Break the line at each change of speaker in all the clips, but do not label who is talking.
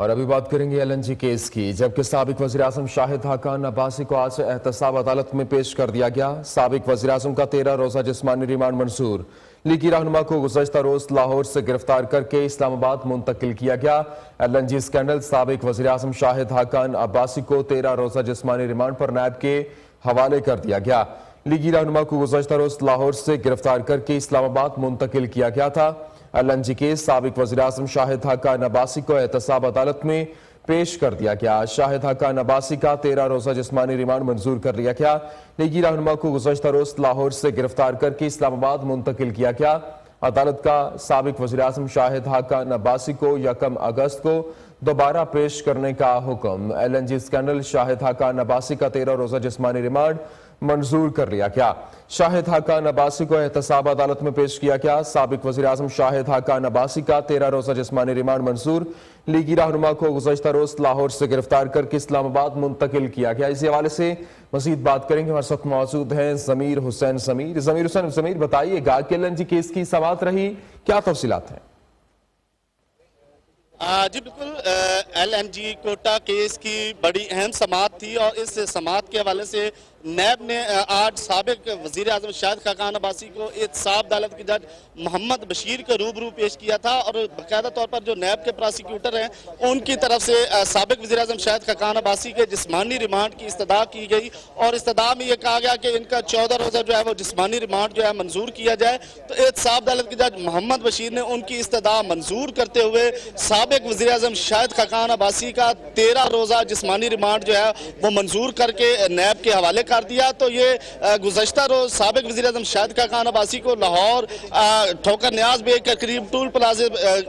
और अभी बात करेंगे एलएनजी केस की, जबकि साबिक वज़ीर-ए-आज़म शाहिद हाकान अब्बासी को आज एहतसाब अदालत में पेश कर दिया गया। साबिक वज़ीर-ए-आज़म का 13 रोज़ा जिस्मानी रिमांड मंजूर। लीगी रहनुमा को गुज़श्ता रोज लाहौर से गिरफ्तार करके इस्लामाबाद मुंतकिल किया गया। एलएनजी स्कैंडल साबिक वज़ीर-ए-आज़म शाहिद हाकान अब्बासी को 13 रोज़ा जिस्मानी रिमांड पर नैब के हवाले कर दिया गया। लीगी रहनुमा को गुज़श्ता रोज लाहौर से गिरफ्तार करके इस्लामाबाद मुंतकिल किया गया था। एलएनजी केस साबिक वज़ीर-ए-आज़म शाहिद हाकान अब्बासी को एहतसाब अदालत में पेश कर दिया गया। शाहिद हाकान अब्बासी का 13 रोज़ा जिस्मानी रिमांड मंजूर कर लिया गया। लीगी रहनुमा को गुज़श्ता रोज लाहौर से गिरफ्तार करके इस्लामाबाद मुंतकिल किया गया। अदालत का साबिक वज़ीर-ए-आज़म शाहिद हाकान अब्बासी को 1 अगस्त को दोबारा पेश करने का हुक्म। एलएनजी स्कैंडल शाहिद हाकान अब्बासी का 13 रोज़ा जिस्मानी रिमांड मंजूर कर लिया गया। शाहिद हाकान अब्बासी को एहतसाब अदालत में पेश किया गया। साबिक वज़ीर-ए-आज़म शाहिद हाकान अब्बासी का 13 रोज़ा जिस्मानी रिमांड मंजूर। लीगी रहनुमा को गुज़श्ता रोज लाहौर से गिरफ्तार करके इस्लामाबाद मुंतकिल किया गया। इसी हवाले से मजीद बात करेंगे। हमारे साथ मौजूद हैं ज़मीर हुसैन। ज़मीर बताइएगा कि एलएनजी केस की समाअत रही, क्या तफसीलात हैं?
जी बिल्कुल, एलएनजी कोटा केस की बड़ी अहम समाअत थी और इस समाअत के हवाले से नैब ने आज साबिक वज़ीर-ए-आज़म शाहिद हाकान अब्बासी को एहतसाब अदालत के जज मोहम्मद बशीर के रूबरू पेश किया था और बाकायदा तौर पर जो नैब के प्रोसिक्यूटर हैं उनकी तरफ से साबिक वज़ीर-ए-आज़म शाहिद हाकान अब्बासी के जिस्मानी रिमांड की इस्तदा की गई और इस्तदा में यह कहा गया कि इनका 14 रोज़ा जो है वो जिस्मानी रिमांड जो है मंजूर किया जाए। तो एहतसाब अदालत के जज मोहम्मद बशीर ने उनकी इस्तदा मंजूर करते हुए साबिक वज़ीर-ए-आज़म शाहिद हाकान अब्बासी का 13 रोज़ा जिस्मानी रिमांड जो है वो मंजूर करके नैब के हवाले कर दिया। तो ये गुज़श्ता रोज साबिक वज़ीर-ए-आज़म शाहिद हाकान अब्बासी को लाहौर ठोकर न्याज बेग के करीब टूल प्लाजा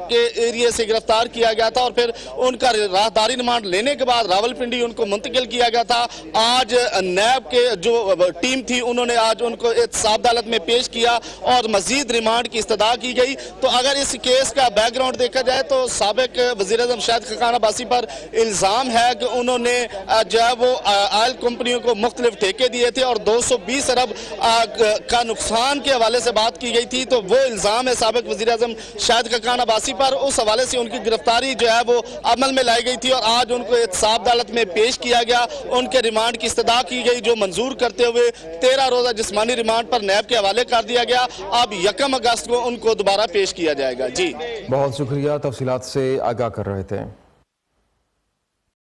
के एरिया से गिरफ्तार किया गया था और फिर उनका राहदारी रिमांड लेने के बाद रावलपिंडी उनको मुंतकिल किया गया था। आज नैब के जो टीम थी उन्होंने आज उनको एहतसाब अदालत में पेश किया और मजीद रिमांड की इस्तदा की गई। तो अगर इस केस का बैकग्राउंड देखा जाए तो साबिक वज़ीर-ए-आज़म शाहिद हाकान अब्बासी पर इल्ज़ाम है कि उन्होंने जो है वो ऑयल कंपनियों को मुख्तलिफ ठेके दिए थे और 220 अरब का नुकसान के हवाले से बात की गई थी। तो वो इल्ज़ाम है साबिक वज़ीर-ए-आज़म शाहिद हाकान अब्बासी पर। उस हवाले से उनकी गिरफ्तारी जो है वो अमल में लाई गई थी और आज उनको एहतसाब अदालत में पेश किया गया। उनके रिमांड की इस्तदा की गई जो मंजूर करते हुए 13 रोज़ा जिस्मानी रिमांड पर नैब के हवाले कर दिया गया। अब 1 अगस्त को उनको दोबारा पेश किया जाएगा। जी
बहुत शुक्रिया, तफसीलात से आगाह कर रहे थे।